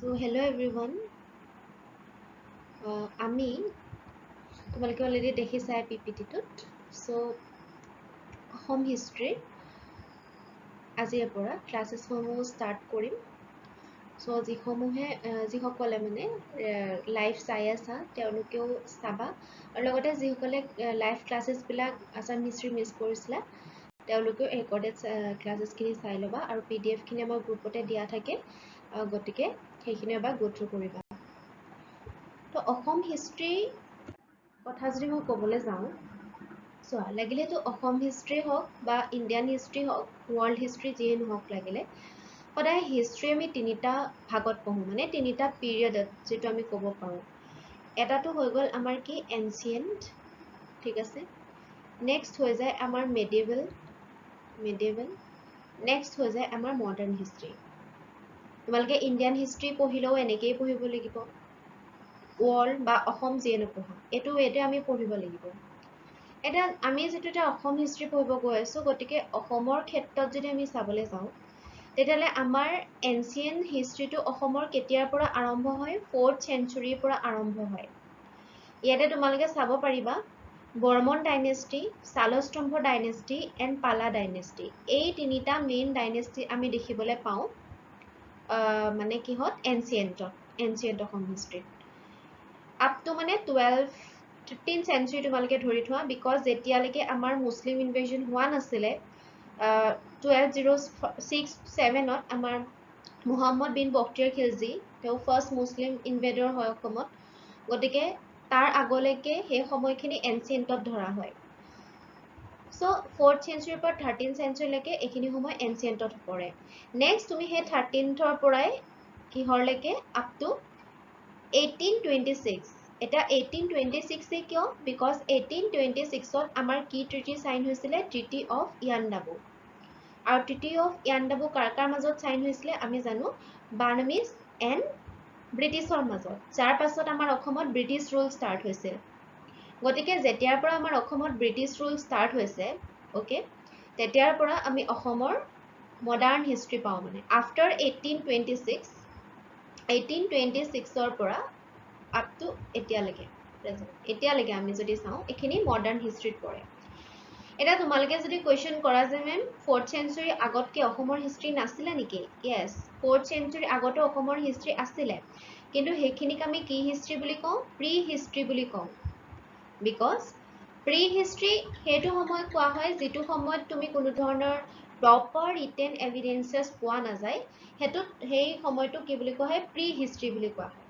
So hello everyone. আমি তোমালোকে already দেখিছা পিপিটিটোত. So অসম হিষ্ট্ৰী আজিৰ পৰা ক্লাছেছসমূহ ষ্টাৰ্ট কৰিম. So যিসকলে মানে লাইভ চাই আছা তেওঁলোকেও চাবা আৰু লগতে যিসকলে লাইভ ক্লাছেছবিলাক আছাম হিষ্ট্ৰী মিছ কৰিছিলা তেওঁলোকেও ৰেকৰ্ডেড ক্লাছেছখিনি চাই ল'বা আৰু PDF খিনি আমাৰ গ্ৰুপতে দিয়া থাকে, গতিকে সেইখিনি এবাৰ গো থ্ৰু কৰিবা. তো অসম হিষ্ট্ৰী কথা যদি মই ক'বলৈ যাওঁ, চোৱা লাগিলেতো অসম হিষ্ট্ৰী হওক বা ইণ্ডিয়ান হিষ্ট্ৰী হওক, ৱৰ্ল্ড হিষ্ট্ৰী যিয়ে নহওক, লাগিলে সদায় হিষ্ট্ৰী আমি তিনিটা ভাগত পঢ়োঁ, মানে তিনিটা পিৰিয়ডত যিটো আমি ক'ব পাৰোঁ. এটাটো হৈ গ'ল আমাৰ কি এনচিয়েণ্ট, ঠিক আছে. নেক্সট হৈ যায় আমাৰ মেডিয়েভেল, নেক্সট হৈ যায় আমাৰ মডাৰ্ণ হিষ্ট্ৰী. তোমালোকে ইণ্ডিয়ান হিষ্ট্ৰী পঢ়িলেও এনেকেই পঢ়িব লাগিব, ৱৰ্ল্ড বা অসম যিয়ে নপঢ়া এইটো ৱেতে আমি পঢ়িব লাগিব. এটা আমি যিটো অসম হিষ্ট্ৰী পঢ়িব গৈ আছোঁ, গতিকে অসমৰ ক্ষেত্ৰত যদি আমি চাবলৈ যাওঁ তেতিয়াহ'লে আমাৰ এনচিয়েণ্ট হিষ্ট্ৰীটো অসমৰ কেতিয়াৰ পৰা আৰম্ভ হয়? 4th centuryৰ পৰা আৰম্ভ হয়. ইয়াতে তোমালোকে চাব পাৰিবা Varman dynasty, Salastambha dynasty and Pala dynasty, এই তিনিটা মেইন ডাইনেষ্টি আমি দেখিবলৈ পাওঁ মানে কিহত? এনচিয়েণ্ট অসম হিষ্ট্ৰীত. আপ টু মানে 13th century তোমালোকে ধৰি থোৱা, বিকজ যেতিয়ালৈকে আমাৰ মুছলিম ইনভেজন হোৱা নাছিলে 1206-7ত আমাৰ মুহাম্মদ বিন বখতিয়াৰ খিলজী তেওঁ ফাৰ্ষ্ট মুছলিম ইনভেডৰ হয় অসমত, গতিকে তাৰ আগলৈকে সেই সময়খিনি এনচিয়েণ্টত ধৰা হয়. চ' 4th centuryৰ পৰা 13th centuryলৈকে এইখিনি সময় এনচিয়েণ্টত পৰে. নেক্সট তুমি সেই 13th পৰাই কিহৰলৈকে আপ টু 1826. এটা 1826 কিয়? বিকজ 1826ত আমাৰ কি ট্ৰিটি চাইন হৈছিলে? Treaty of Yandabo. আৰু ট্ৰিটি অফ ইয়াণ্ডাবু কাৰ মাজত চাইন হৈছিলে আমি জানো? বাৰ্মিজ এণ্ড ব্ৰিটিছৰ মাজত, যাৰ পাছত আমাৰ অসমত ব্ৰিটিছ ৰুল ষ্টাৰ্ট হৈছিল. গতিকে যেতিয়াৰ পৰা আমাৰ অসমত ব্ৰিটিছ ৰুল ষ্টাৰ্ট হৈছে, অ'কে, তেতিয়াৰ পৰা আমি অসমৰ মডাৰ্ণ হিষ্ট্ৰী পাওঁ. মানে আফটাৰ 1826ৰ পৰা আপ টু এতিয়ালৈকে আমি যদি চাওঁ এইখিনি মডাৰ্ণ হিষ্ট্ৰীত পৰে. এটা তোমালোকে যদি কুৱেশ্যন কৰা যে মেম 4th century আগতকে অসমৰ হিষ্ট্ৰী নাছিলে নেকি? য়েছ, 4th century আগতো অসমৰ হিষ্ট্ৰী আছিলে, কিন্তু সেইখিনিক আমি কি হিষ্ট্ৰী বুলি কওঁ? প্ৰি হিষ্ট্ৰী বুলি কওঁ. বিকজ প্ৰি হিষ্ট্ৰী সেইটো সময়ত কোৱা হয় যিটো সময়ত তুমি কোনো ধৰণৰ প্ৰপাৰ ৰিটেন এভিডেন্সেছ পোৱা নাযায়, সেই সময়টো কি বুলি কোৱা হয়? প্ৰি হিষ্ট্ৰী বুলি কোৱা হয়.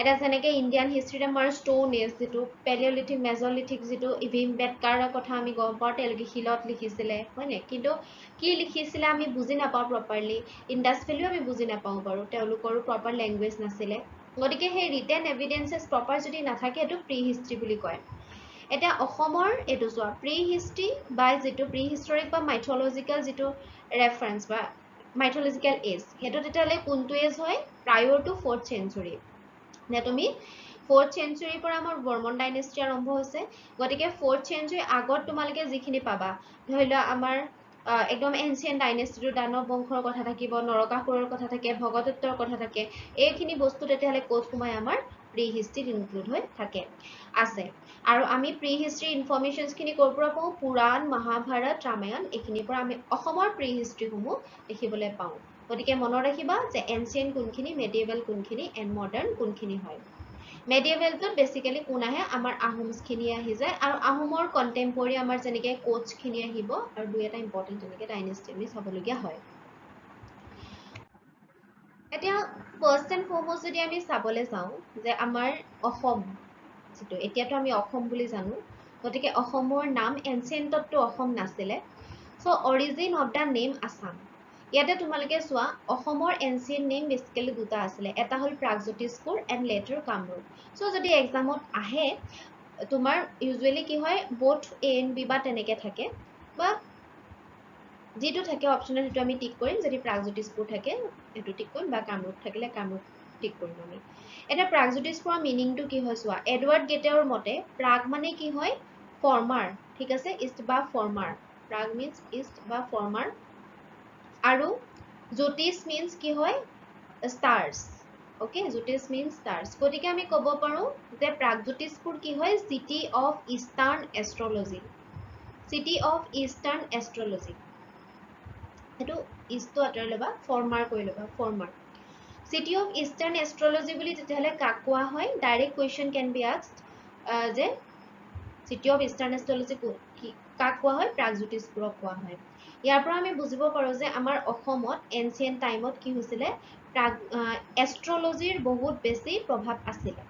এটা যেনেকে ইণ্ডিয়ান হিষ্ট্ৰীত আমাৰ ষ্টোন এজ, যিটো পেলিঅলিথিক মেজলিথিক, যিটো ভীমবেটকাৰ কথা আমি গম পাওঁ তেওঁলোকে শিলত লিখিছিলে, হয়নে? কিন্তু কি লিখিছিলে আমি বুজি নাপাওঁ প্ৰপাৰলি, ইণ্ডাছ ভেলিও আমি বুজি নাপাওঁ বাৰু, তেওঁলোকৰো প্ৰপাৰ লেংগুৱেজ নাছিলে, গতিকে সেই ৰিটেন এভিডেন্সেছ প্ৰপাৰ যদি নাথাকে এইটো প্ৰি হিষ্ট্ৰী বুলি কয়. এতিয়া অসমৰ এইটো চোৱা প্ৰি হিষ্ট্ৰী বা যিটো প্ৰি হিষ্টৰিক বা মাইথলজিকেল যিটো ৰেফাৰেঞ্চ বা মাইথলজিকেল এজ, সেইটো তেতিয়াহ'লে কোনটো এজ হয়? প্ৰায়ৰ টু 4th century. নে তুমি 4th centuryৰ পৰা আমাৰ বৰ্মন ডাইনেষ্টি আৰম্ভ হৈছে, গতিকে 4th century আগত তোমালোকে যিখিনি পাবা, ধৰি লোৱা আমাৰ একদম এনচিয়েণ্ট ডাইনেষ্টিটো, দানৱ বংশৰ কথা থাকিব, নৰকাসুৰৰ কথা থাকে, ভগদত্তৰ কথা থাকে, এইখিনি বস্তু তেতিয়াহ'লে ক'ত সোমাই? আমাৰ প্ৰি হিষ্ট্ৰীত ইনক্লুড হৈ থাকে আছে. আৰু আমি প্ৰি হিষ্ট্ৰী ইনফৰ্মেশ্যনছখিনি ক'ৰ পৰা পাওঁ? পুৰাণ, মহাভাৰত, ৰামায়ণ, এইখিনিৰ পৰা আমি অসমৰ প্ৰি হিষ্ট্ৰীসমূহ দেখিবলৈ পাওঁ. গতিকে মনত ৰাখিবা যে এনচিয়েণ্ট কোনখিনি, মেডিয়েভেল কোনখিনি এণ্ড মডাৰ্ণ কোনখিনি হয়. মেডিয়েভেলটোত বেচিকেলি কোন আহে? আমাৰ আহোমছখিনি আহি যায়, আৰু আহোমৰ কণ্টেম্পৰী আমাৰ যেনেকৈ কোচখিনি আহিব, আৰু দুই এটা ইম্পৰ্টেণ্ট তেনেকৈ ডাইনেষ্টি আমি চাবলগীয়া হয়. এতিয়া ফাৰ্ষ্ট এণ্ড ফৰমষ্ট যদি আমি চাবলৈ যাওঁ যে আমাৰ অসম যিটো এতিয়াতো আমি অসম বুলি জানো, গতিকে অসমৰ নাম এনচিয়েণ্টততো অসম নাছিলে, so' origin of the name Assam. ইয়াতে তোমালোকে চোৱা অসমৰ এনচিয়েণ্ট নেম বেচিকেলি দুটা আছিলে, এটা হ'ল প্ৰাগজ্যোতিষপুৰ এণ্ড লেটাৰ কামৰূপ. চ' যদি এক্সামত আহে তোমাৰ ইউজুৱেলি কি হয়? বোথ A and B বা তেনেকৈ থাকে, বা যিটো থাকে অপশ্যনেল সেইটো আমি টিক কৰিম, যদি প্ৰাগজ্যোতিষপুৰ থাকে সেইটো টিক কৰিম, বা কামৰূপ থাকিলে কামৰূপ টিক কৰিম আমি. এতিয়া প্ৰাগজ্যোতিষপুৰৰ মিনিংটো কি হয় চোৱা, এডৱাৰ্ড গেটেৰ মতে প্ৰাগ মানে কি হয়? ফৰ্মাৰ, ঠিক আছে, ইষ্ট বা ফৰ্মাৰ, প্ৰাগ মিনছ ইষ্ট বা ফৰ্মাৰ, আৰু জ্যোতিষ মিনছ কি হয়? Stars, Okay, Jyotish means stars. গতিকে আমি ক'ব পাৰো যে প্ৰাগজ্যোতিষপুৰ কি হয়? City of Eastern Astrology. City of Eastern Astrology. সেইটো ইষ্টটো আঁতৰাই ল'বা, ফৰ্মাৰ কৰি ল'বা, ফৰ্মাৰ। City of Eastern Astrology বুলি তেতিয়াহ'লে কাক কোৱা হয়? Direct question can be asked যে City of Eastern Astrology কাক কোৱা হয়? প্ৰাগজ্যোতিষপুৰক কোৱা হয়। ইয়াৰ পৰা আমি বুজিব পাৰো যে আমাৰ অসমত এনচিয়েন্ট টাইমত কি হৈছিলে? এষ্ট্ৰলজিৰ বহুত বেছি প্ৰভাৱ আছিলে।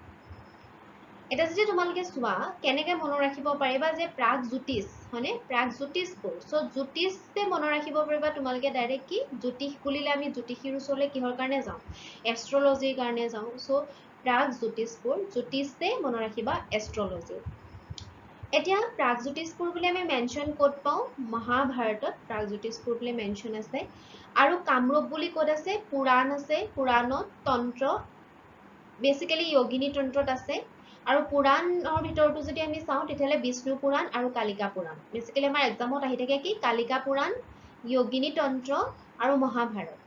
এটা যদি তোমালোকে চোৱা কেনেকৈ মনত ৰাখিব পাৰিবা যে প্ৰাগজ্যোতিষ হয়নে? প্ৰাগজ্যোতিষপুৰ। চ' জ্যোতিষে মনত ৰাখিব পাৰিবা তোমালোকে ডাইৰেক্ট কি? জ্যোতিষ বুলিলে আমি জ্যোতিষীৰ ওচৰলৈ কিহৰ কাৰণে যাওঁ? এষ্ট্ৰলজিৰ কাৰণে যাওঁ। চ' প্ৰাগজ্যোতিষপুৰ, জ্যোতিষে মনত ৰাখিবা এষ্ট্ৰলজি। এতিয়া প্ৰাগজ্যোতিষপুৰ বুলি আমি মেনশ্যন ক'ত পাওঁ? মহাভাৰতত প্ৰাগজ্যোতিষপুৰ বুলি মেনশ্যন আছে। আৰু কামৰূপ বুলি ক'ত আছে? পুৰাণ আছে, পুৰাণত তন্ত্ৰ, বেচিকেলি যোগিনী তন্ত্ৰত আছে। আৰু পুৰাণৰ ভিতৰতো যদি আমি চাওঁ তেতিয়াহ'লে বিষ্ণু পুৰাণ আৰু কালিকা পুৰাণ। বেচিকেলি আমাৰ এক্সামত আহি থাকে কি? কালিকা পুৰাণ, যোগিনী তন্ত্ৰ আৰু মহাভাৰত।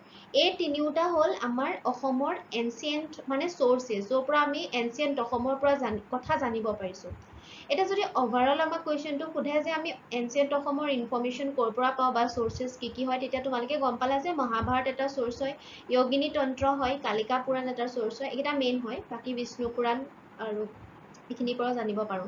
এই তিনিওটা হ'ল আমাৰ অসমৰ এনচিয়েন্ট মানে চ'ৰ্চেছ, য'ৰ পৰা আমি এনচিয়েন্ট অসমৰ পৰা কথা জানিব পাৰিছোঁ। এতিয়া যদি অভাৰঅল আমাক কুৱেশ্যনটো সোধে যে আমি এনচিয়েন্ট অসমৰ ইনফৰ্মেশ্যন ক'ৰ পৰা পাওঁ বা চ'ৰ্চেছ কি হয়, তেতিয়া তোমালোকে গম পালা যে মহাভাৰত এটা চ'ৰ্চ হয়, যোগিনী তন্ত্ৰ হয়, কালিকা পুৰাণ এটা চ'ৰ্চ হয়, এইকেইটা মেইন হয়। বাকী বিষ্ণু পুৰাণ আৰু এইখিনিৰ পৰা জানিব পাৰোঁ।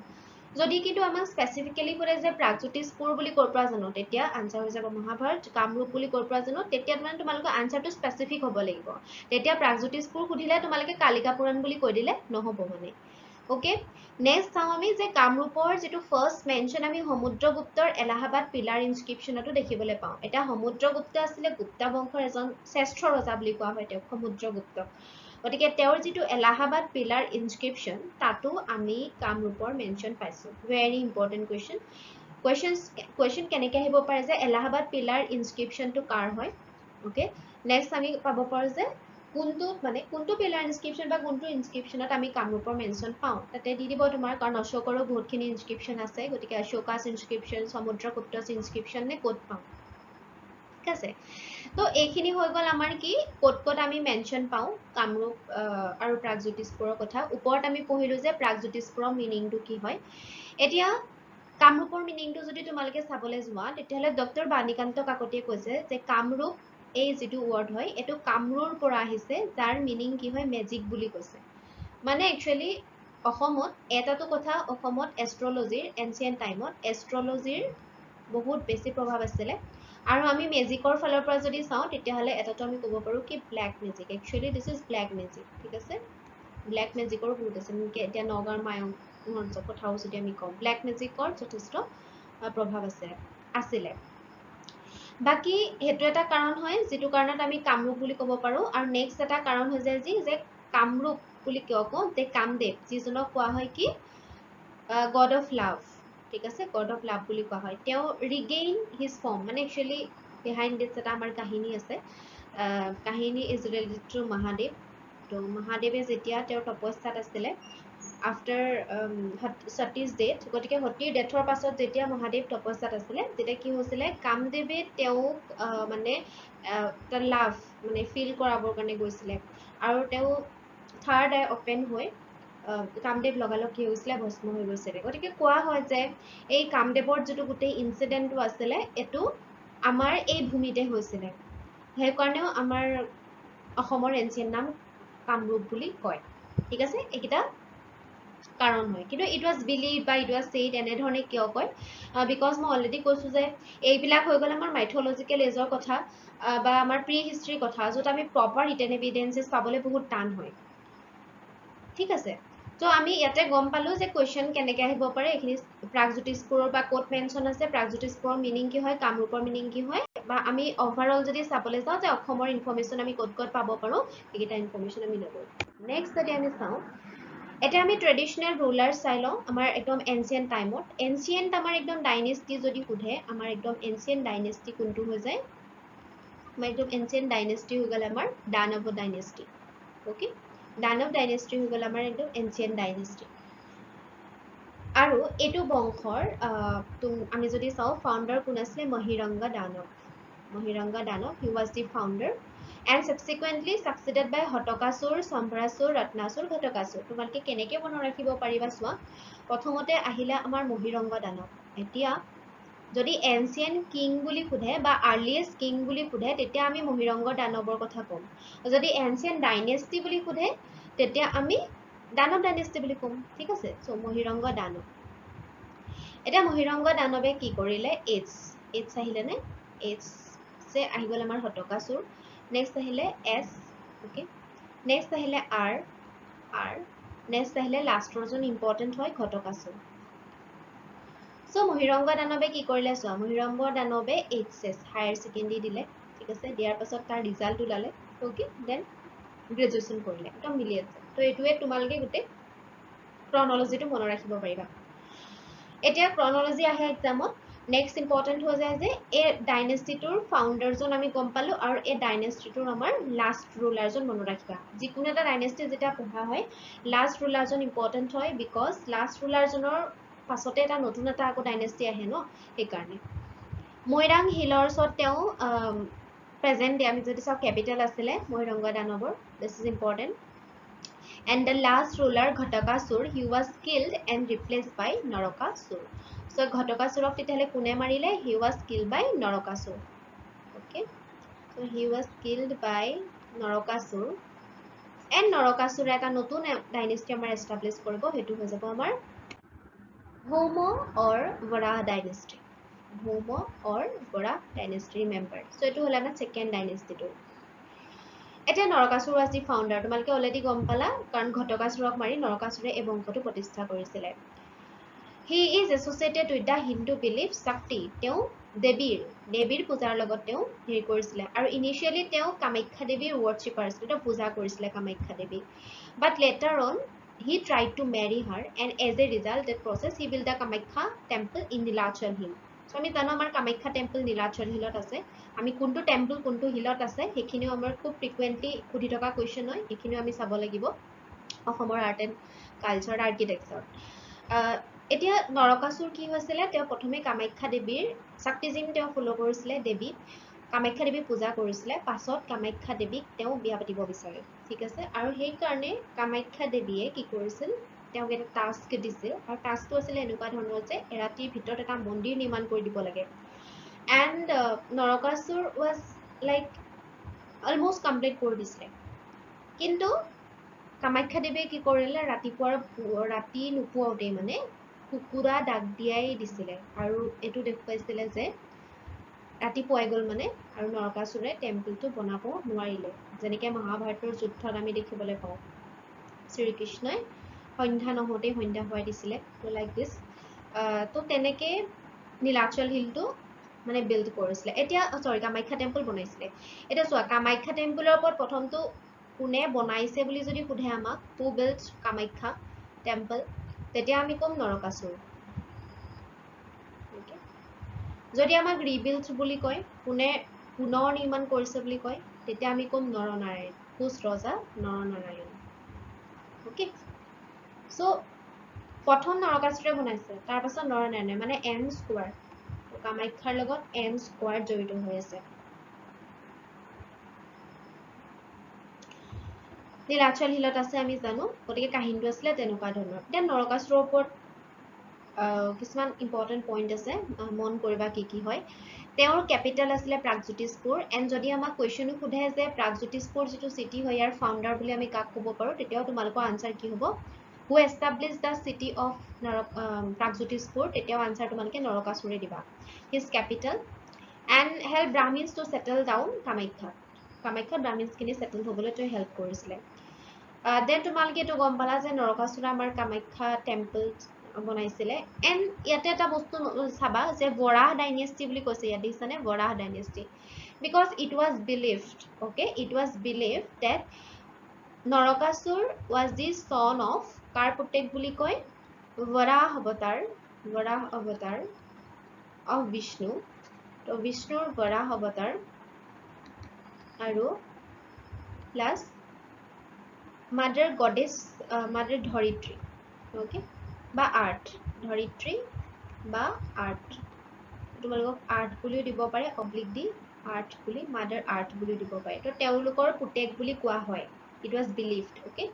যদি কিন্তু আমাক স্পেচিফিকেলি সোধে যে প্ৰাগজ্যোতিষপুৰ বুলি ক'ৰ পৰা জানো, তেতিয়া আনচাৰ হৈ যাব মহাভাৰত। কামৰূপ বুলি ক'ৰ পৰা জানো, তেতিয়া মানে তোমালোকৰ আনচাৰটো স্পেচিফিক হ'ব লাগিব। তেতিয়া প্ৰাগজ্যোতিষপুৰ সুধিলে তোমালোকে কালিকা পুৰাণ বুলি কৈ দিলে নহ'ব মানে। অ'কে, নেক্সট চাওঁ আমি যে কামৰূপৰ যিটো ফাৰ্ষ্ট মেনশ্যন আমি সমুদ্ৰগুপ্তৰ এলাহাবাদ পিলাৰ ইনস্ক্ৰিপশ্যনতো দেখিবলৈ পাওঁ। এতিয়া সমুদ্ৰগুপ্ত আছিলে গুপ্তা বংশৰ এজন শ্ৰেষ্ঠ ৰজা বুলি কোৱা হয় তেওঁক, সমুদ্ৰগুপ্ত। গতিকে তেওঁৰ যিটো এলাহাবাদ পিলাৰ ইনস্ক্ৰিপশ্যন তাতো আমি কামৰূপৰ মেনশ্যন পাইছোঁ। Very important question. কুৱেশ্যন কেনেকৈ আহিব পাৰে যে এলাহাবাদ পিলাৰ ইনস্ক্ৰিপশ্যনটো কাৰ হয়? অ'কে, নেক্সট আমি পাব পাৰোঁ যে কোনটো পিলাৰ ইনস্ক্ৰিপশ্যন বা কোনটো ইনস্ক্ৰিপশ্যনত আমি কামৰূপৰ মেনশ্যন পাওঁ। তাতে দি দিব তোমাৰ, কাৰণ অশোকৰো বহুতখিনি ইনস্ক্ৰিপশ্যন আছে। গতিকে অশোকাছ ইনস্ক্ৰিপশ্যন, সমুদ্ৰগুপ্তছ ইনস্ক্ৰিপশ্যন নে ক'ত পাওঁ? ঠিক আছে, তো এইখিনি হৈ গ'ল আমাৰ কি ক'ত আমি মেনশ্যন পাওঁ কামৰূপ আৰু প্ৰাগজ্যোতিষপুৰৰ কথা। ওপৰত আমি পঢ়িলোঁ যে প্ৰাগজ্যোতিষপুৰৰ মিনিংটো কি হয়। এতিয়া কামৰূপৰ মিনিংটো যদি তোমালোকে চাবলৈ যোৱা তেতিয়াহ'লে ডক্টৰ বাণীকান্ত কাকতিয়ে কৈছে যে কামৰূপ এই যিটো ৱৰ্ড হয় এইটো কামৰূৰ পৰা আহিছে, যাৰ মিনিং কি হয়? মেজিক বুলি কৈছে। মানে একচুৱেলি অসমত এটাটো কথা, অসমত এষ্ট্ৰলজিৰ এনচিয়েন্ট টাইমত এষ্ট্ৰলজিৰ বহুত বেছি প্ৰভাৱ আছিলে। আৰু আমি মেজিকৰ ফালৰ পৰা যদি চাওঁ তেতিয়াহ'লে এটাটো আমি ক'ব পাৰোঁ কি black magic. Actually this is black magic. ঠিক আছে, ব্লেক মেজিকৰো বহুত আছে। এতিয়া নগাঁৱৰ মায়ঙৰ কথাও যদি আমি কওঁ, ব্লেক মেজিকৰ যথেষ্ট প্ৰভাৱ আছিলে। বাকী সেইটো এটা কাৰণ হয় যিটো কাৰণত আমি কামৰূপ বুলি ক'ব পাৰোঁ। আৰু নেক্সট এটা কাৰণ হৈ যায় যে কামৰূপ বুলি কিয় কওঁ? যে কামদেৱ যিজনক কোৱা হয় কি গড অফ লাভ। ঠিক আছে, গড অফ লাভ বুলি কোৱা হয়। তেওঁ ৰিগেইন হিজ ফৰ্ম, মানে একচুৱেলি বিহাইণ্ড দিছ এটা আমাৰ কাহিনী আছে। কাহিনী ইজ ৰিলেটেড টু মহাদেৱ। তো মহাদেৱে যেতিয়া তেওঁৰ তপস্যাত আছিলে আফটাৰ সতীজ ডেথ, গতিকে সতীৰ ডেথৰ পাছত যেতিয়া মহাদেৱ তপস্যাত আছিলে তেতিয়া কি হৈছিলে? কামদেৱে তেওঁক মানে এটা লাভ মানে ফিল কৰাবৰ কাৰণে গৈছিলে। আৰু তেওঁ থাৰ্ড আই অপেন হৈ কামদেৱ লগালগ কি হৈছিলে? ভস্ম হৈ গৈছিলে। গতিকে কোৱা হয় যে এই কামদেৱৰ যিটো গোটেই ইনচিডেণ্টটো আছিলে এইটো আমাৰ এই ভূমিতে হৈছিলে। সেইকাৰণেও আমাৰ অসমৰ এনচিয়েন্ট নাম কামৰূপ বুলি কয়। ঠিক আছে, এইকেইটা কাৰণ হয়। কিন্তু ইট ৱাজ বিলিভ বা ইট ৱাজ ছেইড এনেধৰণে কিয় কয়? বিকজ মই অলৰেডি কৈছোঁ যে এইবিলাক হৈ গ'ল আমাৰ মাইথলজিকেল এজৰ কথা বা আমাৰ প্ৰি হিষ্ট্ৰীৰ কথা, য'ত আমি প্ৰপাৰ ৰিটেন এভিডেঞ্চেছ পাবলৈ বহুত টান হয়। ঠিক আছে, ত' আমি ইয়াতে গম পালোঁ যে কুৱেশ্যন কেনেকৈ আহিব পাৰে। এইখিনি প্ৰাগজ্যোতিষপুৰৰ বা ক'ত মেনশ্যন আছে, প্ৰাগজ্যোতিষপুৰৰ মিনিং কি হয়, কামৰূপৰ মিনিং কি হয়, বা আমি অভাৰঅল যদি চাবলৈ যাওঁ যে অসমৰ ইনফৰ্মেশ্যন আমি ক'ত পাব পাৰোঁ, সেইকেইটা ইনফৰ্মেশ্যন আমি ল'লোঁ। নেক্সট যদি আমি চাওঁ, এতিয়া আমি ট্ৰেডিশ্যনেল ৰুলাৰ চাই লওঁ আমাৰ একদম এনচিয়েন্ট টাইমত। এনচিয়েন্ট আমাৰ একদম ডাইনেষ্টি যদি সোধে, আমাৰ একদম এনচিয়েন্ট ডাইনেষ্টি কোনটো হৈ যায়? আমাৰ একদম এনচিয়েন্ট ডাইনেষ্টি হৈ গ'ল আমাৰ দানৱ ডাইনেষ্টি। অ'কে, দানৱ ডাইনেষ্টি হৈ গ'ল আমাৰ একদম এনচিয়েন্ট ডাইনেষ্টি। আৰু এইটো বংশৰ আমি যদি চাওঁ ফাউণ্ডাৰ কোন আছিলে? মহিৰংগ দানৱ। Mohiranga Danav. He was the founder and subsequently succeeded by Hattakasur, Sambharasur, Ratnasur, Ghatakasur. তোমালোকে কেনেকে মনত ৰাখিব পাৰিবা চোৱা প্ৰথমতে আহিলে আমাৰ Mohiranga Danav এতিয়া যদি এনচিয়েন্ট কিং বুলি সোধে বা আৰ্লিয়েষ্ট কিং বুলি সোধে তেতিয়া আমি Mohiranga Danavৰ কথা ক'ম যদি এনচিয়েন্ট ডাইনেষ্টি বুলি সোধে তেতিয়া আমি Danav ডাইনেষ্টি বুলি ক'ম ঠিক আছে সো Mohiranga Danav এটা Mohiranga Danave কি কৰিলে এইচ আহিলে নে এইচ সে আহি গ'ল আমাৰ Hattakasur নেক্সট আহিলে এস ওকে নেক্সট আহিলে আৰ নেক্সট আহিলে লাষ্টৰ জন ইম্পৰ্টেন্ট হয় Ghatakasur সো Mohiranga Danave কি কৰিলে চোৱা Mohiranga Danave HS higher secondary দিলে ঠিক আছে দিয়াৰ পাছত তাৰ ৰিজাল্ট ওলালে ওকে দেন গ্ৰেজুৱেচন কৰিলে একদম মিলি আছে তো এটোৱে তোমালোকে গুটে ক্ৰনলজিটো মনত ৰাখিব পাৰিবা এতিয়া ক্ৰনলজি আহে এক্সামত নেক্সট ইম্পৰ্টেন্ট হৈ যায় যে এই ডাইনেষ্টিটোৰ ফাউণ্ডাৰজন আমি গম পালো আৰু এই ডাইনেষ্টিটোৰ আমাৰ লাষ্ট ৰুলাৰজন মনত ৰাখিবা যিকোনো এটা ডাইনেষ্টি যেটা পঢ়া হয় লাষ্ট ৰুলাৰজন ইম্পৰ্টেন্ট হয় বিকজ লাষ্ট ৰুলাৰজনৰ পাছতে এটা নতুন এটা আকৌ ডাইনেষ্টি আহে ন এই কাৰণে মৈৰাং হিলৰ ওচৰত তেওঁ প্ৰেজেন্ট ডে আমি যদি চাও ক্যাপিটেল আছিলে Mohiranga Danavৰ this is important and the last ruler Ghatakasur he was killed and replaced by Narakasur so Ghatakasur তেতিয়ালে কোনে মাৰিলে he was killed by Narakasur okay so he was killed by Narakasur and Narakasur এটা নতুন dynasty আমাৰ establish কৰিব হেতু হৈ যাব আমাৰ Bhoma or Varaha dynasty Bhoma or Varaha dynasty member so এটো হল আমাৰ সেকেন্ড ডাইনেষ্টিটো এটা Narakasur was the founder তোমালকে অলৰেডি গম পালা কাৰণ Ghatakasurক মাৰি Narakasure এই বংশটো প্ৰতিষ্ঠা কৰিছিলে he is associated with the Hindu belief Shakti তেওঁ দেৱীৰ পূজাৰ লগত তেওঁ হেৰি কৰিছিলে আৰু ইনিশিয়ালি তেওঁ কামাখ্যা দেৱীৰ worshipper আছিল তেওঁ পূজা কৰিছিলে কামাখ্যা দেৱী but later on he tried to marry her and as a result that process he built the Kamakhya temple in Nilachal hill so আমি জানো আমাৰ কামাখ্যা টেম্পল নীলাচল হিলত আছে আমি কোনটো টেম্পল কোনটো হিলত আছে হেখিনিও আমাৰ খুব ফ্ৰিকুৱেন্টলি সুধি থকা কোৱেশ্চন হয় হেখিনিও আমি চাব লাগিব অসমৰ আৰ্ট এণ্ড কালচাৰ আৰ্কিটেক্সাৰ এতিয়া Narakasur কি হৈছিলে তেওঁ প্ৰথমে কামাখ্যা দেৱীৰ শক্তিজিম তেওঁ ফলো কৰিছিলে দেৱী কামাখ্যা দেৱী পূজা কৰিছিলে পাছত কামাখ্যা দেৱীক তেওঁ বিয়া পাতিব বিচাৰে ঠিক আছে আৰু সেই কাৰণে কামাখ্যা দেৱীয়ে কি কৰিছিল তেওঁক এটা টাস্ক দিছিল আৰু টাস্কটো আছিল এনেকুৱা ধৰণৰ যে ৰাতিৰ ভিতৰত এটা মন্দিৰ নিৰ্মাণ কৰি দিব লাগে and Narakasur was like almost complete কৰি দিছিলে কিন্তু কামাখ্যা দেৱীয়ে কি কৰিলে ৰাতি নুপুৱাওতে মানে কুকুৰা ডাক দিয়াই দিছিলে আৰু এটো দেখুৱাইছিলে যে ৰাতি পুৱাই গল মানে আৰু Narakasure টেম্পলটো বনাব নোৱাৰিলে যেনেকৈ মহাভাৰতৰ যুদ্ধত আমি দেখিবলৈ পাওঁ শ্ৰীকৃষ্ণই সন্ধ্যা নহওঁতে সন্ধ্যা হোৱাই দিছিলে তো লাইক দিস তো তেনেকৈ নীলাচল হিলটো মানে বিল্ড কৰিছিলে এতিয়া সৰি কামাখ্যা টেম্পল বনাইছিলে এতিয়া চোৱা কামাখ্যা টেম্পলৰ ওপৰত প্ৰথমটো কোনে বনাইছে বুলি যদি সোধে আমাক who built কামাখ্যা টেম্পল তেতিয়া আমি কম Narakasur যদি আমাক ৰিবিল্ড বুলি কয় কোনে পুনৰ নিৰ্মাণ কৰিছে বুলি কয় তেতিয়া আমি কম নৰনাৰায়ণ কোচ ৰজা নৰনাৰায়ণ ওকে সো প্ৰথম Narakasure বনাইছে তাৰ পাছত নৰনাৰায়ণ মানে এন স্কোয়াৰ কামাখ্যাৰ লগত এন স্কোয়াৰ জড়িত হৈ আছে নীলাচল হিলত আছে আমি জানো গতিকে কাহিনীটো আছিলে তেনেকুৱা ধৰণৰ দেন Narakasuৰৰ ওপৰত কিছুমান ইম্পৰ্টেন্ট পইণ্ট আছে মন কৰিবা কি হয় তেওঁৰ ক্যাপিটেল আছিলে প্ৰাগজ্যোতিষপুৰ এণ্ড যদি আমাক কোৱেশ্চনো সোধে যে প্ৰাগজ্যোতিষপুৰ যিটো সিটি হয় ইয়াৰ ফাউণ্ডাৰ বুলি আমি কাক ক'ব পাৰো তেতিয়াও তোমালোকৰ আনসাৰ কি হ'ব who established the city of Pragjyotishpur তেতিয়াও আনসাৰ তোমালোকে Narakasure দিবা his capital and help Brahmins to settle down Kamakhya Brahmins খিনি সেটেল হ'বলৈ তেওঁ হেল্প কৰিছিলে দেন তোমালোকে এটো গম পালা যে Narakasure আমাৰ কামাখ্যা টেম্পল বনাইছিলে এণ্ড ইয়াতে এটা বস্তু চাবা যে Varaha dynasty বুলি কৈছে ইয়াত দিছানে Varaha dynasty because it was believed that Narakasur was the son of কাৰ পুতেক বুলি কয় Varaha avatar of Vishnu তো বিষ্ণুৰ Varaha avatar আৰু plus mother goddess mother Dharitri okay বা আৰ্ট ধৰিত্ৰী বা আৰ্ট তোমালোকক আৰ্ট বুলিও দিব পাৰে অবলিক দি আৰ্থ বুলি মাদাৰ আৰ্থ বুলি দিব পাৰে তো তেওঁলোকৰ পুতেক বুলি কোৱা হয় ইট ৱাজ বিলিভড অ'কে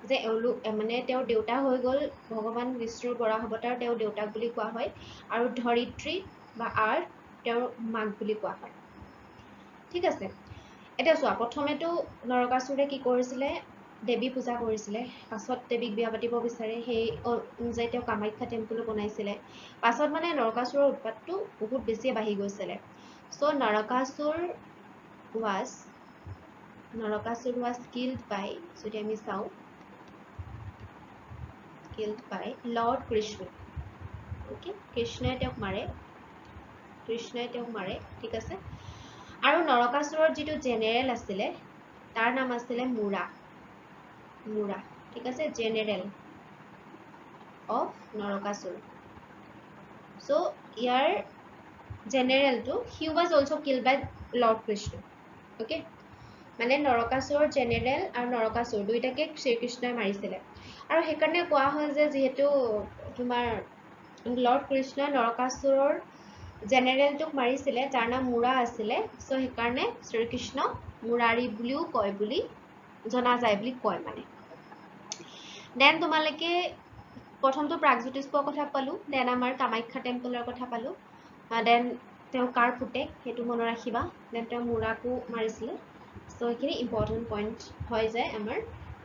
যে এওঁলোক মানে তেওঁৰ দেউতা হৈ গ'ল ভগৱান বিষ্ণুৰ বৰাহ অৱতাৰ তেওঁৰ দেউতাক বুলি কোৱা হয় আৰু ধৰিত্ৰী বা আৰ্থ তেওঁৰ মাক বুলি কোৱা হয় ঠিক আছে এতিয়া চোৱা প্ৰথমেতো নৰকাসুৰে কি কৰিছিলে দেৱী পূজা কৰিছিলে পাছত দেৱীক বিয়া পাতিব বিচাৰে সেই অনুযায়ী তেওঁ কামাখ্যা টেম্পল বনাইছিলে পাছত মানে নৰকাসুৰৰ উৎপাতটো বহুত বেছি বাঢ়ি গৈছিলে চ' নৰকাসুৰ was killed by যদি আমি চাওঁ killed by Lord Krishna okay কৃষ্ণই তেওঁক মাৰে ঠিক আছে আৰু নৰকাসুৰৰ যিটো জেনেৰেল আছিলে তাৰ নাম আছিলে মুৰা ঠিক আছে জেনেৰেল অফ নৰকাসুৰ so ইয়াৰ জেনেৰেলটো he was also killed by Lord Krishna okay মানে নৰকাসুৰৰ জেনেৰেল আৰু নৰকাসুৰ দুইটাকে শ্ৰীকৃষ্ণই মাৰিছিলে আৰু সেইকাৰণে কোৱা হয় যে যিহেতু তোমাৰ লৰ্ড কৃষ্ণই নৰকাসুৰৰ জেনেৰেলটোক মাৰিছিলে যাৰ নাম মুৰা আছিলে চ' সেইকাৰণে শ্ৰীকৃষ্ণ মুৰাৰী বুলিও কয় বুলি জনা যায় বুলি কয় মানে দেন তোমালোকে প্ৰথমটো প্ৰাগজ্যোতিষপুৰৰ কথা পালো দেন আমাৰ কামাখ্যা টেম্পলৰ কথা পালো দেন তেওঁ কাৰ পুতেক সেইটো মনত ৰাখিবা দেন তেওঁ মুৰাকো মাৰিছিলে চ' এইখিনি ইম্পৰ্টেণ্ট পইণ্ট হৈ যায় আমাৰ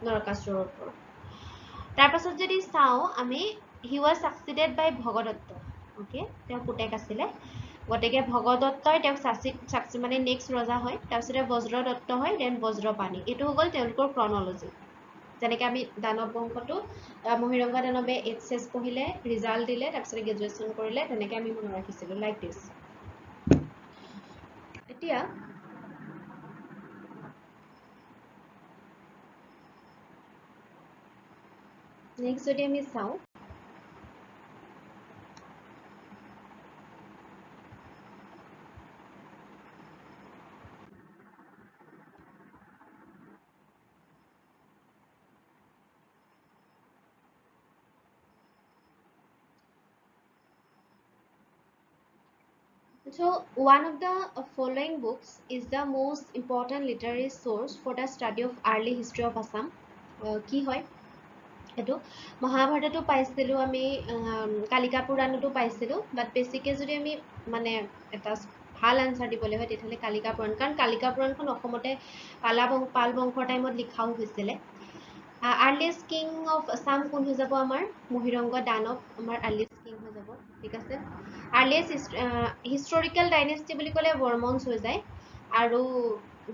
নৰকাসুৰৰ ওপৰত তাৰপাছত যদি চাওঁ আমি he was succeeded by Bhagadatta okay তেওঁ পুতেক আছিলে গতিকে ভগদত্তই তেওঁক মানে নেক্সট ৰজা হয় তাৰপিছতে বজ্ৰদত্ত হয় দেন বজ্ৰপাণি এইটো হৈ গ'ল তেওঁলোকৰ ক্ৰনলজি যেনেকৈ আমি দানৱ বংশটো মহিৰংগ দানৱে এইচএছ পঢ়িলে ৰিজাল্ট দিলে তাৰপিছতে গ্ৰেজুৱেশ্যন কৰিলে তেনেকৈ আমি মনত ৰাখিছিলোঁ লাইক দিছ এতিয়া নেক্সট যদি আমি চাওঁ So, one of the following books is the most important literary source for the study of early history of Assam. কি হয় এইটো মহাভাৰততো পাইছিলোঁ আমি কালিকা পুৰাণতো পাইছিলোঁ বাট বেছিকৈ যদি আমি মানে এটা ভাল আনচাৰ দিবলৈ হয় তেতিয়াহ'লে কালিকা পুৰাণ কাৰণ কালিকা পুৰাণখন অসমতে পাল বংশৰ টাইমত লিখাও হৈছিলে আৰ্লিয়েষ্ট কিং অফ আছাম কোন হৈ যাব আমাৰ মহিৰংগ দানৱ আমাৰ আৰ্লিয়েষ্ট কিং হৈ যাব ঠিক আছে আৰ্লিয়েষ্ট হিষ্টৰিকেল ডাইনেষ্টি বুলি ক'লে বৰ্মনছ হৈ যায় আৰু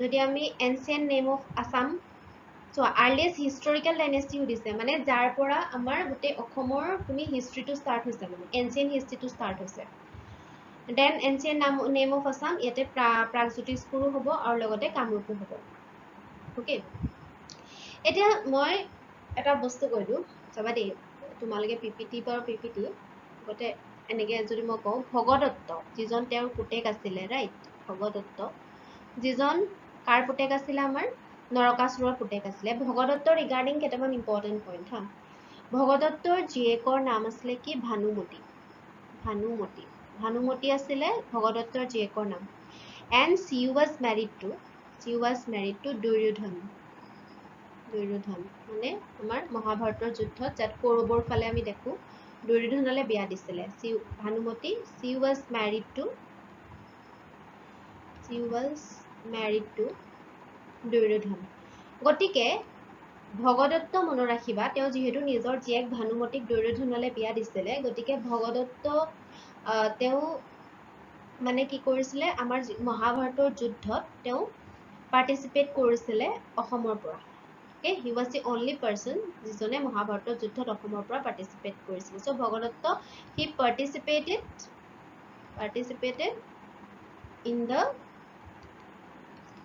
যদি আমি ancient name of Assam so' earliest historical dynasty সুধিছে মানে যাৰ পৰা আমাৰ গোটেই অসমৰ তুমি হিষ্ট্ৰীটো ষ্টাৰ্ট হৈছে মানে এনচিয়েণ্ট হিষ্ট্ৰীটো ষ্টাৰ্ট হৈছে then ancient name of Assam ইয়াতে প্ৰাগজ্যোতিষপুৰো হ'ব আৰু লগতে কামৰূপো হ'ব অ'কে এতিয়া মই এটা বস্তু কৈ দিওঁ চাবা দেই তোমালোকে পিপিটি আগতে এনেকৈ যদি মই কওঁ ভগদত্ত যিজন তেওঁৰ পুতেক আছিলে ৰাইট ভগদত্ত যিজন কাৰ পুতেক আছিলে আমাৰ নৰকাসুৰৰ পুতেক আছিলে ভগদত্তৰ ৰিগাৰ্ডিং কেইটামান ইম্পৰ্টেণ্ট পইণ্ট হা ভগদত্তৰ জীয়েকৰ নাম আছিলে কি ভানুমতী আছিলে ভগদত্তৰ জীয়েকৰ নাম and she was married to Duryodhan মানে আমাৰ মহাভাৰতৰ যুদ্ধত যাত কৌৰৱৰ ফালে আমি দেখো দুৰ্যোধনলৈ বিয়া দিছিলে Bhanumati she was married to Duryodhan গতিকে ভগদত্ত মনত ৰাখিবা তেওঁ যিহেতু নিজৰ জীয়েক ভানুমতীক দুৰ্যোধনলৈ বিয়া দিছিলে গতিকে ভগদত্ত তেওঁ মানে কি কৰিছিলে আমাৰ মহাভাৰতৰ যুদ্ধত তেওঁ পাৰ্টিচিপেট কৰিছিলে অসমৰ পৰা okay he was the only person যিজনে মহাভাৰতৰ যুদ্ধত অসমৰ পৰা পাৰ্টিচিপেট কৰিছিল so Bhagadatta he participated in the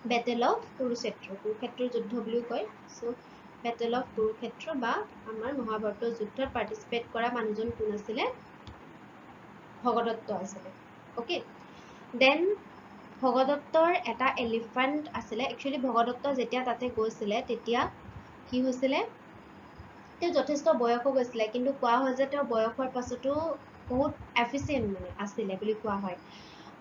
battle of কুৰুক্ষেত্ৰৰ যুদ্ধ বুলিও কয় so battle of কুৰুক্ষেত্ৰ বা আমাৰ মহাভাৰতৰ যুদ্ধত পাৰ্টিচিপেট কৰা মানুহজন কোন আছিলে ভগদত্ত আছিলে okay then ভগদত্তৰ এটা এলিফেণ্ট আছিলে একচুৱেলি ভগদত্ত যেতিয়া তাতে গৈছিলে তেতিয়া কি হৈছিলে তেওঁ যথেষ্ট বয়স হৈ গৈছিলে কিন্তু কোৱা হয় যে তেওঁ বয়স হোৱাৰ পাছতো বহুত এফিচিয়েণ্ট মানে আছিলে বুলি কোৱা হয়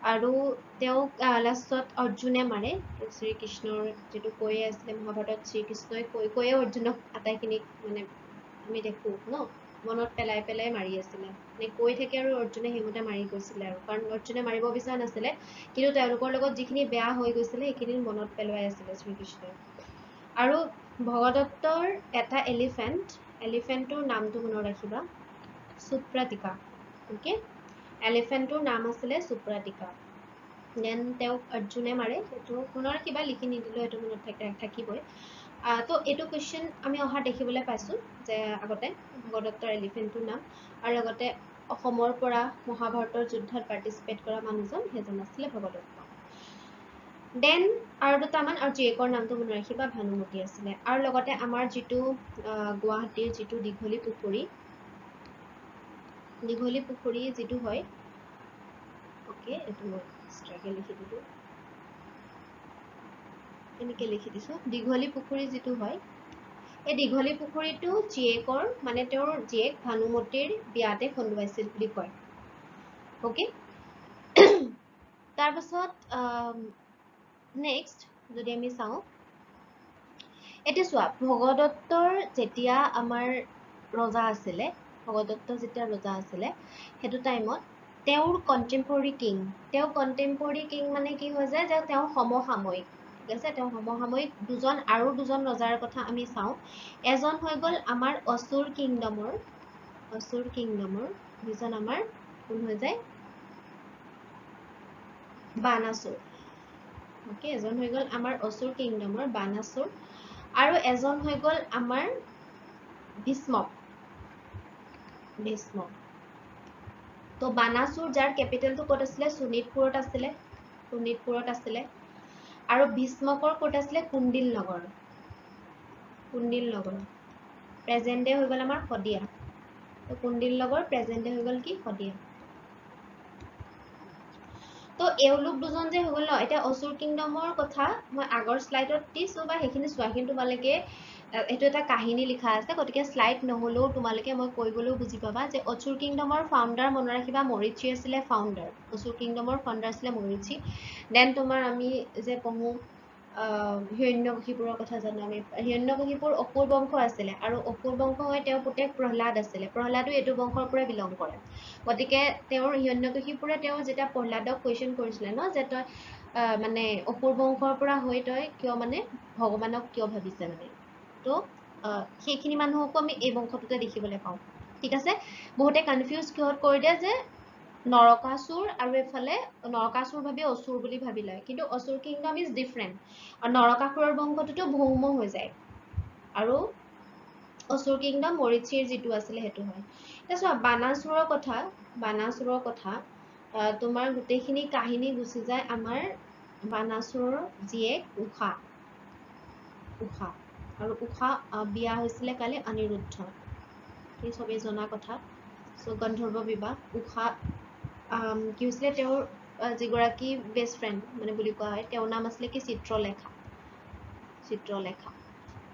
আৰু তেওঁক লাষ্টত অৰ্জুনে মাৰে শ্ৰীকৃষ্ণৰ যিটো কৈয়ে আছিলে মহাভাৰতত শ্ৰীকৃষ্ণই কৈয়ে অৰ্জুনক আটাইখিনিক মানে আমি দেখো ন মনত পেলাই পেলাই মাৰি আছিলে মানে কৈ থাকে আৰু অৰ্জুনে সেইমতে মাৰি গৈছিলে আৰু কাৰণ অৰ্জুনে মাৰিব বিচৰা নাছিলে কিন্তু তেওঁলোকৰ লগত যিখিনি বেয়া হৈ গৈছিলে সেইখিনি মনত পেলোৱাই আছিলে শ্ৰীকৃষ্ণই আৰু ভগদত্তৰ এটা এলিফেণ্টটোৰ নামটো মনত ৰাখিবা সুপ্ৰাতিকা অকে এলিফেণ্টটোৰ নাম আছিলে সুপ্ৰাতিকা দেন তেওঁক অৰ্জুনে মাৰে সেইটো মনত ৰাখিবা লিখি নিদিলেও সেইটো মনত থাকিবই তো এইটো কুৱেশ্যন আমি অহা দেখিবলৈ পাইছোঁ যে আগতে ভগদত্তৰ এলিফেণ্টটোৰ নাম আৰু লগতে অসমৰ পৰা মহাভাৰতৰ যুদ্ধত পাৰ্টিচিপেট কৰা মানুহজন সেইজন আছিলে ভগদত্ত দেন আৰু দুটামান আৰু জীয়েকৰ নামটো মনত ৰাখিবা ভানুমতী আছিলে আৰু লগতে আমাৰ যিটো গুৱাহাটীৰ যিটো দীঘলী পুখুৰী যিটো হয় অ'কে এইটো মই এক্সট্ৰাকে লিখি দিলোঁ এনেকৈ লিখি দিছোঁ দীঘলী পুখুৰী যিটো হয় এই দীঘলী পুখুৰীটো জীয়েকৰ মানে তেওঁৰ জীয়েক ভানুমতীৰ বিয়াতে খন্দুৱাইছিল বুলি কয় অ'কে তাৰপাছত নেক্সট যদি আমি চাওঁ এতিয়া চোৱা ভগদত্তৰ যেতিয়া আমাৰ ৰজা আছিলে ভগদত্ত যেতিয়া ৰজা আছিলে সেইটো টাইমত তেওঁৰ কণ্টেম্পৰৰী কিং মানে কি হৈ যায় যে তেওঁ সমসাময়িক ঠিক আছে তেওঁ সমসাময়িক আৰু দুজন ৰজাৰ কথা আমি চাওঁ এজন হৈ গ'ল আমাৰ অসুৰ কিংডমৰ যিজন আমাৰ কোন হৈ যায় বানাসুৰ অ'কে এজন হৈ গ'ল আমাৰ অসুৰ কিংডমৰ বানাসুৰ আৰু এজন হৈ গ'ল আমাৰ ভীষ্ম তো বানাসুৰ যাৰ কেপিটেলটো ক'ত আছিলে শোণিতপুৰত আছিলে আৰু ভীষ্মকৰ ক'ত আছিলে কুণ্ডিল নগৰ প্ৰেজেণ্ট ডে হৈ গ'ল আমাৰ শদিয়া তো কুণ্ডিল নগৰ প্ৰেজেণ্ট ডে হৈ গ'ল কি শদিয়া তো এওঁলোক দুজন যে হৈ গ'ল ন এতিয়া অসুৰ কিংডমৰ কথা মই আগৰ শ্লাইডত দিছোঁ বা সেইখিনি চোৱা কিন্তু তোমালোকে এইটো এটা কাহিনী লিখা আছে গতিকে শ্লাইড নহ'লেও তোমালোকে মই কৈ গ'লেও বুজি পাবা যে অসুৰ কিংডমৰ ফাউণ্ডাৰ মনত ৰাখিবা মৰিচি আছিলে ফাউণ্ডাৰ অসুৰ কিংডমৰ ফাউণ্ডাৰ আছিলে মৰিচি দেন তোমাৰ আমি যে পঢ়োঁ হিৰণ্যকশিপুৰৰ কথা জানো আমি হিৰণ্যকশিপুৰ অসুৰ বংশ আছিলে আৰু অসুৰ বংশ হৈ তেওঁৰ পুতেক প্ৰহ্লাদ আছিলে প্ৰহ্লাদো এইটো বংশৰ পৰাই বিলং কৰে গতিকে তেওঁৰ হিৰণ্যকশিপুৰে তেওঁ যেতিয়া প্ৰহ্লাদক কুৱেশ্যন কৰিছিলে ন যে তই মানে অসুৰ বংশৰ পৰা হৈ তই কিয় মানে ভগৱানক কিয় ভাবিছে মানে তো সেইখিনি মানুহকো আমি এই বংশটোতে দেখিবলৈ পাওঁ ঠিক আছে বহুতে কনফিউজ কিহত কৰি দিয়ে যে নৰকাসুৰ আৰু এফালে নৰকাসুৰ ভাবি অসুৰ বুলি ভাবি লয় কিন্তু অসুৰ কিংডম ইজ ডিফাৰেণ্ট আৰু নৰকাসুৰৰ বংশটোতো ভৌম হৈ যায় আৰু অসুৰ কিংডম মৰিচিৰ যিটো আছিলে সেইটো হয় এতিয়া চোৱা বানাসুৰৰ কথা তোমাৰ গোটেইখিনি কাহিনী গুচি যায় আমাৰ বানাসুৰৰ জীয়েক উষা আৰু উষা বিয়া হৈছিলে কালি অনিৰুদ্ধ এই চবেই জনা কথা চ' গন্ধৰ্ব বিবাহ উষা কি হৈছিলে তেওঁৰ যিগৰাকী বেষ্ট ফ্ৰেণ্ড মানে বুলি কোৱা হয় তেওঁৰ নাম আছিলে কি চিত্ৰলেখা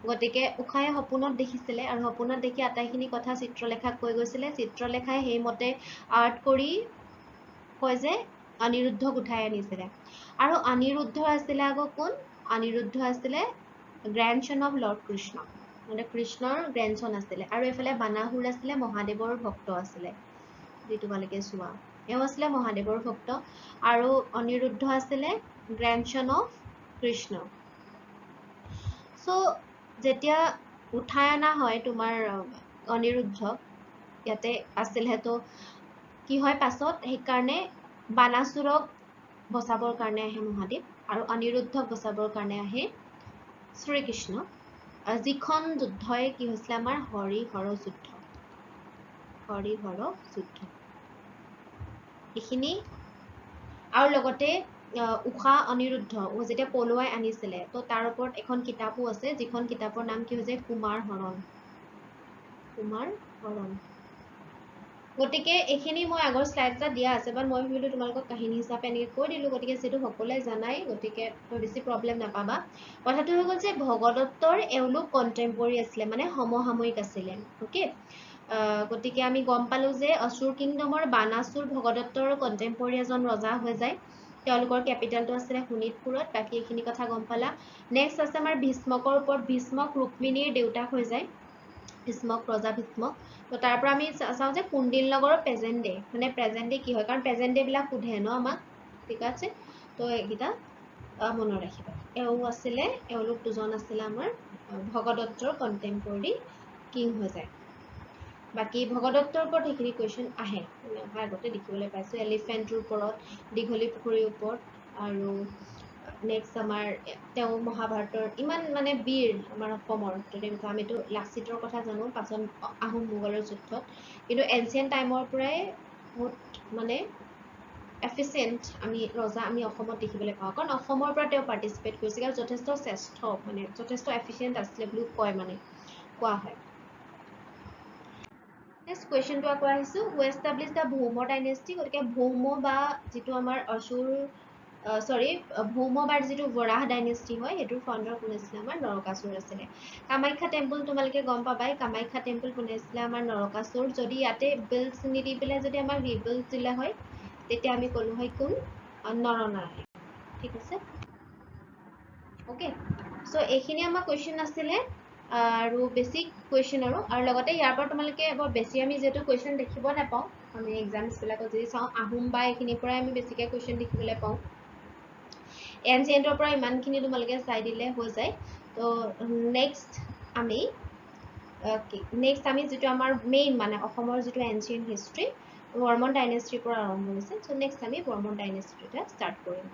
গতিকে উষাই সপোনত দেখিছিলে আৰু সপোনত দেখি আটাইখিনি কথা চিত্ৰলেখাক কৈ গৈছিলে চিত্ৰলেখাই সেইমতে আৰ্ট কৰি কয় যে অনিৰুদ্ধক উঠাই আনিছিলে আৰু অনিৰুদ্ধ আছিলে আকৌ কোন অনিৰুদ্ধ আছিলে গ্ৰেণ্ডছন অফ লৰ্ড কৃষ্ণ মানে কৃষ্ণৰ গ্ৰেণ্ডছন আছিলে আৰু এইফালে বানাসুৰ আছিলে মহাদেৱৰ ভক্ত আছিলে যদি তোমালোকে চোৱা এওঁ আছিলে মহাদেৱৰ ভক্ত আৰু অনিৰুদ্ধ আছিলে গ্ৰেণ্ডছন অফ কৃষ্ণ চ' যেতিয়া উঠাই অনা হয় তোমাৰ অনিৰুদ্ধক ইয়াতে আছিলে তো কি হয় পাছত সেইকাৰণে বানাসুৰক বচাবৰ কাৰণে আহে মহাদেৱ আৰু অনিৰুদ্ধক বচাবৰ কাৰণে আহে শ্ৰীকৃষ্ণ যিখন যুদ্ধই কি হৈছিলে আমাৰ হৰিহৰ যুদ্ধ এইখিনি আৰু লগতে উষা অনিৰুদ্ধ যেতিয়া পলুৱাই আনিছিলে তো তাৰ ওপৰত এখন কিতাপো আছে যিখন কিতাপৰ নাম কি হৈছে কুমাৰ হৰণ গতিকে এইখিনি মই আগৰ শ্লাইড এটা দিয়া আছে বাট মই ভাবিলোঁ তোমালোকক কাহিনী হিচাপে এনেকৈ কৈ দিলোঁ গতিকে যিটো সকলোৱে জানাই গতিকে বেছি প্ৰব্লেম নাপাবা কথাটো হৈ গ'ল যে ভগদত্তৰ এওঁলোক কণ্টেম্পৰৰী আছিলে মানে সমসাময়িক আছিলে অ'কে গতিকে আমি গম পালো যে অসুৰ কিংডমৰ বানাসুৰ ভগদত্তৰ কণ্টেম্পৰৰী এজন ৰজা হৈ যায় তেওঁলোকৰ কেপিটেলটো আছিলে শোণিতপুৰত বাকি এইখিনি কথা গম পালা নেক্সট আছে আমাৰ ভীষ্মকৰ ওপৰত ভীষ্মক ৰুক্মিণীৰ দেউতাক হৈ যায় ভীষ্মক ৰজা ভীষ্মক তো তাৰ পৰা আমি চাওঁ যে কুণ্ডিল নগৰৰ প্ৰেজেন্ট ডে মানে প্ৰেজেন্ট ডে কি হয় কাৰণ প্ৰেজেন্ট ডে বিলাক সোধে ন আমাক ঠিক আছে তো এইকেইটা মনত ৰাখিবা আছিলে এওঁলোক দুজন আছিলে আমাৰ ভগদত্তৰ কণ্টেম্পৰৰী কিং হৈ যায় বাকি ভগদত্তৰ ওপৰত সেইখিনি কুৱেশ্যন আহে মানে অহা আগতে দেখিবলৈ পাইছোঁ এলিফেণ্টৰ ওপৰত দীঘলী পুখুৰীৰ ওপৰত আৰু নেক্সট আমাৰ তেওঁ মহাভাৰতৰ ইমান মানে বীৰ আমাৰ অসমৰ তেনেকুৱা আমিতো লাচিতৰ কথা জানো পাছত আহোম মোগলৰ যুদ্ধত কিন্তু এনচিয়েণ্ট টাইমৰ পৰাই বহুত মানে এফিচিয়েণ্ট আমি ৰজা আমি অসমত দেখিবলৈ পাওঁ কাৰণ অসমৰ পৰা তেওঁ পাৰ্টিচিপেট কৰিছিল আৰু যথেষ্ট শ্ৰেষ্ঠ মানে যথেষ্ট এফিচিয়েণ্ট আছিলে বুলিও কয় মানে কোৱা হয় নেক্সট কুৱেশ্যনটো আকৌ আহিছোঁ হু এষ্টাব্লিছ দ্য ভৌম ডাইনেষ্টি গতিকে ভৌম বা যিটো আমাৰ ভৌম বা যিটো বৰাহ ডাইনেষ্টি হয় সেইটোৰ ফাউণ্ডাৰ কোন আছিলে আমাৰ নৰকাসুৰ আছিলে কামাখ্যা টেম্পল তোমালোকে গম পাবাই কামাখ্যা টেম্পল বনাইছিলে আমাৰ নৰকাসুৰ যদি ইয়াতে বিল্ডছ নিদি পেলাই যদি আমাক ৰিবিল্ড দিলে হয় তেতিয়া আমি ক'লো হয় কোন নৰনাৰায়ণ ঠিক আছে অ'কে চ' এইখিনি আমাৰ কুৱেশ্যন আছিলে আৰু বেছিক কুৱেশ্যন আৰু লগতে ইয়াৰ পৰা তোমালোকে বৰ বেছি আমি যিহেতু কুৱেশ্যন দেখিব নাপাওঁ আমি এক্সামছবিলাকত যদি চাওঁ আহোম বা এইখিনিৰ পৰাই আমি বেছিকৈ কুৱেশ্যন দেখিবলৈ পাওঁ এনচিয়েণ্টৰ পৰা ইমানখিনি তোমালোকে চাই দিলে হৈ যায় তো নেক্সট আমি যিটো আমাৰ মেইন মানে অসমৰ যিটো এনচিয়েণ্ট হিষ্ট্ৰী বৰ্মন ডাইনেষ্টিৰ পৰা আৰম্ভ হৈছে চ' নেক্সট আমি বৰ্মন ডাইনেষ্টিটো ষ্টাৰ্ট কৰিম